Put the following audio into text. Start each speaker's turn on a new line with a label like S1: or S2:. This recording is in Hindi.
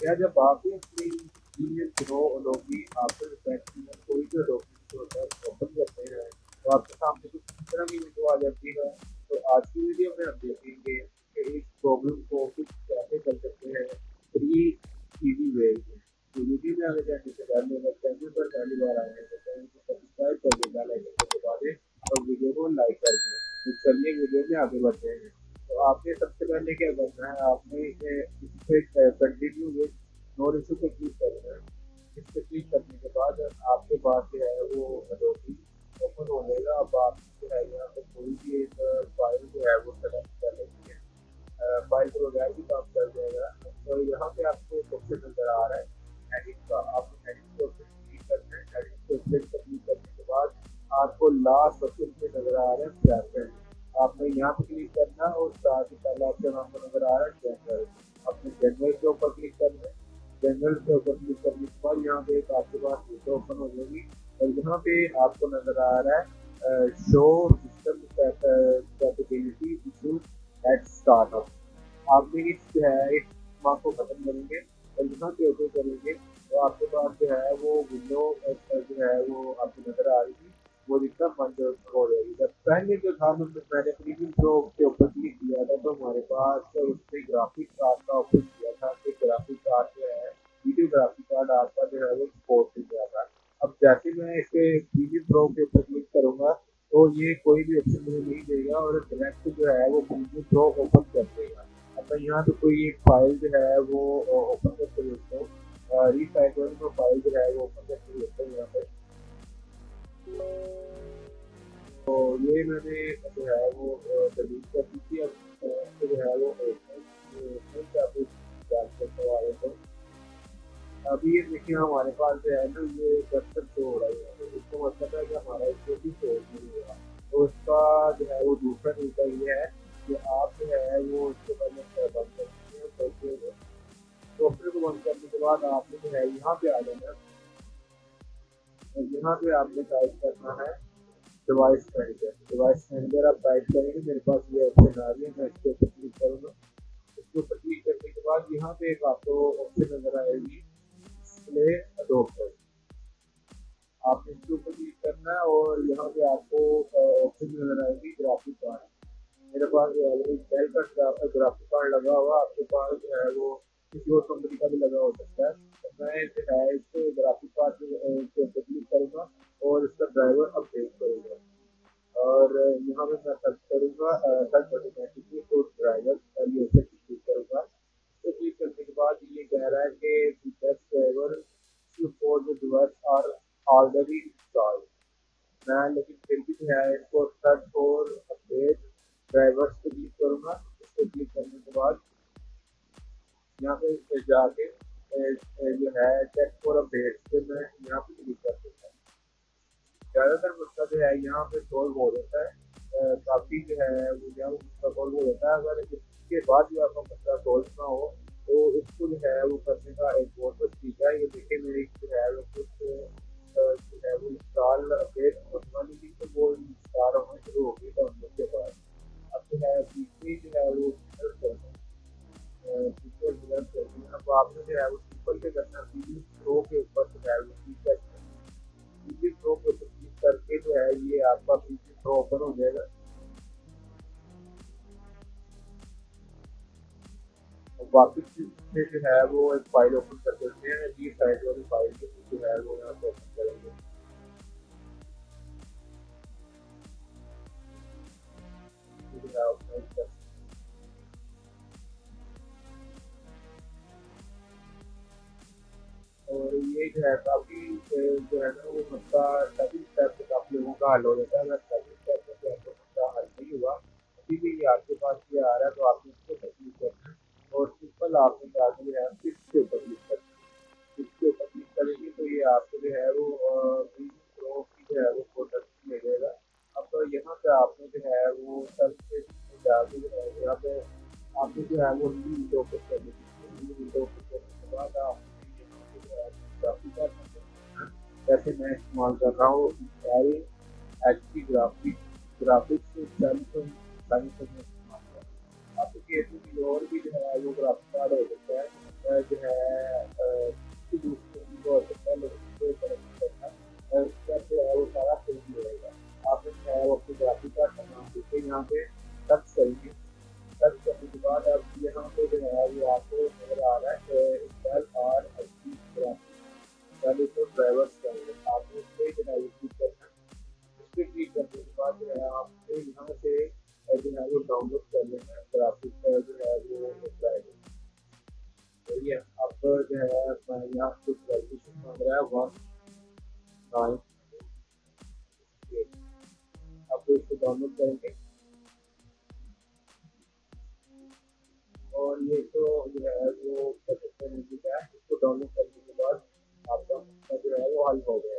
S1: क्या जब आप भी अपनी email through Adobe After Effects में कोई भी डॉक्यूमेंट होता है ओपन करते हैं तो आपके सामने कुछ इस तरह की विंडो आ जाती है। तो आज की वीडियो में हम देखेंगे कि इस प्रॉब्लम को कुछ कैसे कर सकते हैं थ्री इजी वे में। तो वीडियो में आगे जाने से पहले अगर चैनल पर पहली बार आए हैं तो चैनल को सब्सक्राइब कर दें, बेल आइकन को दबा दें और वीडियो को लाइक कर दें। तो चलिए वीडियो में आगे बढ़ते हैं। तो आपने सबसे पहले क्या करना है, आपने इस पे कंटिन्यू विद नो इशू पे क्लिक करना है। इस पे क्लिक करने के बाद आपके पास जो है वो अडोबी ओपन हो जाएगा। अब आप जो है यहाँ पे कोई भी एक फाइल जो है वो सेलेक्ट कर लेंगे। फाइल के बगैर भी काम कर जाएगा। तो यहाँ पे आपको एक ऑप्शन नजर आ रहा है एडिट का, आपको एडिट के ऑप्शन क्लिक करना है। एडिट के ऑप्शन पर क्लिक करने के बाद आपको लास्ट ऑप्शन पे नजर आ रहा है प्रेफरेंस, आपने यहाँ पे क्लिक करना और साथ ही पहला ऑप्शन आपको नजर आ रहा है जनरल, आपने जनरल के ऊपर क्लिक करना है। जनरल के ऊपर क्लिक करने के बाद यहाँ पे एक आपके पास विंडो ओपन हो जाएगी और यहाँ पे आपको नजर आ रहा है show system capability issue at startup. आपने इस जो है इस मार्क को खत्म करेंगे और यहाँ पे ओके करेंगे तो आपके पास जो है वो विंडो जो है वो आपको नजर आ रही थी वो दिखना बंद हो जाएगी। जब पहले जो था मैंने प्रीमियम प्रो के ऊपर क्लिक किया था तो हमारे पास उसने ग्राफिक कार्ड का ऑप्शन किया था कि ग्राफिक कार्ड जो है वीडियो ग्राफिक कार्ड आपका जो है वो सपोर्ट नहीं कर रहा। अब जैसे मैं इसके प्रीमियम प्रो के ऊपर क्लिक करूंगा तो ये कोई भी ऑप्शन मुझे नहीं देगा और डायरेक्ट जो है वो प्रीमियम प्रो ओपन कर देगा। अब मैं यहाँ पे कोई एक फाइल जो है वो ओपन करके देखता हूँ, रीसाइकल में फाइल जो है वो ओपन करके देखता हूँ यहाँ पे। तो ये मैंने जो है वो डिलीट कर दी थी। अब इसको जो है वो जांच करने वाले तो अभी ये देखिए हमारे पास जो है ना ये कर्सर शो हो रहा है तो इसको मतलब है कि हमारा इसको भी शो नहीं हो रहा। तो इसका जो है वो दूसरा तरीका ये है कि आप जो है वो इसको पहले बंद कर सकते हैं। सॉफ्टवेयर को बंद करने के बाद आपने जो है यहाँ पे आ जाना है और यहाँ पे आपने टाइप करना है डिवाइस मैनेजर। डिवाइस मैनेजर आप टाइप करेंगे, मेरे पास ये ऑप्शन आ रही है, मैं इसके ऊपर क्लिक करूँगा। इसके ऊपर क्लिक करने के बाद यहाँ पे एक आपको ऑप्शन नजर आएगी डिस्प्ले अडोप्टर, आपने इसके ऊपर क्लिक करना है और यहाँ पे आपको ऑप्शन नजर आएगी ग्राफिक कार्ड। मेरे पास डेल का ग्राफिक कार्ड लगा हुआ, आपके पास जो है वो किसी और कंपनी का भी लगा हो सकता है। तो मैं जो है इस ग्राफिक कार्ड के ऊपर क्लिक करूँगा और इसका ड्राइवर अपडेट करूँगा और यहाँ पे मैं सर्च करूँगा सर्च ऑटोमेटिकली तो ड्राइवर ये ऑप्शन क्लिक करूँगा। तो क्लिक करने के बाद ये कह रहा है कि best driver for the device are already installed. मैं लेकिन फिर भी जो है इसको सर्च और अपडेट ड्राइवर्स पे क्लिक करूँगा। इस पर क्लिक करने के बाद यहाँ पे जाके जो है चेक फॉर अपडेट पे मैं यहाँ पे क्लिक कर देता हूँ। ज़्यादातर मसला जो है यहाँ पे सॉल्व हो जाता है, काफ़ी जो है वो यहाँ मसला सॉल्व हो जाता है। अगर इसके बाद भी आपका मसला सॉल्व ना हो तो इसको जो है वो करने का एक बहुत अच्छा तरीका है। ये देखिए मेरी जो है वो कुछ जो है वो इंस्टॉल अपडेट होने वाली थी तो वो इंस्टॉल होना शुरू हो गई डाउनलोड के बाद। अब जो है पीछे जो है वो रिजल्ट करना है, पीछे रिजल्ट करनी है। अब आपने जो है वो सिंपल के करना है, पीछे प्रो के ऊपर जो है वो क्लिक करना है। पीसी प्रो के ऊपर क्लिक करके जो है ये आपका पीसी प्रो ओपन हो जाएगा और वापस से जो है वो एक फाइल ओपन कर देते हैं। ये साइड वाली फाइल जो है वो यहाँ पे ओपन करेंगे। ये जो है open कर- और ये जो है काफ़ी जो है ना वो मसला सभी स्टेप से काफ़ी लोगों का हल हो जाता है। अगर सभी स्टेप में जो आपको मसला हल नहीं हुआ अभी भी ये आपके पास ये आ रहा है तो आपने इसको तकलीफ करना है और सिंपल आपने जाके जो है फिक्स के ऊपर क्लिक करना है। इसके ऊपर क्लिक करेंगे तो ये आपको जो है वो प्रो की जो है वो प्रोडक्ट मिल जाएगा। अब तो यहाँ पे आपने जो है वो सर्च पे जाके जो है यहाँ पे आपने जो है वो न्यू विंडो ओपन करनी है। न्यू विंडो ओपन करने के बाद आपने यहाँ पे जो है ग्राफिक कार्ड जैसे मैं इस्तेमाल कर रहा हूँ inspiring H D graphics Samsung Samsung में इस्तेमाल कर रहा हूँ। आपके केस में और भी जो है वो ग्राफिक कार्ड हो सकता है। जो है किसी दूसरे को हो सकता है, लेकिन कोई फर्क नहीं पड़ता। उसका जो है वो सारा सही रहेगा। आपने जो है वो अपनी ग्राफिक कार्ड का नाम देके यहाँ पे सर्च करेंगे। सर्च करने के बाद अब यहाँ पे जो है वो आपको नजर आ रहा है इंटेल आर एच ग्राफिक, पहले तो ड्राइवर्स करेंगे, आपने इस पे जो है वो क्लिक करना है। इस पे क्लिक करने के बाद जो है आपको यहाँ से जो है वो डाउनलोड कर लेना है ग्राफिक का जो है वो ड्राइवर। सही है। अब जो है यहाँ कुछ वैल्यूशन मांग रहा है 198। अब इसको डाउनलोड करेंगे और ये तो जो है वो क्या कहते हैं, इसको डाउनलोड करने के बाद आपका मसला जो है वो हल हो गया।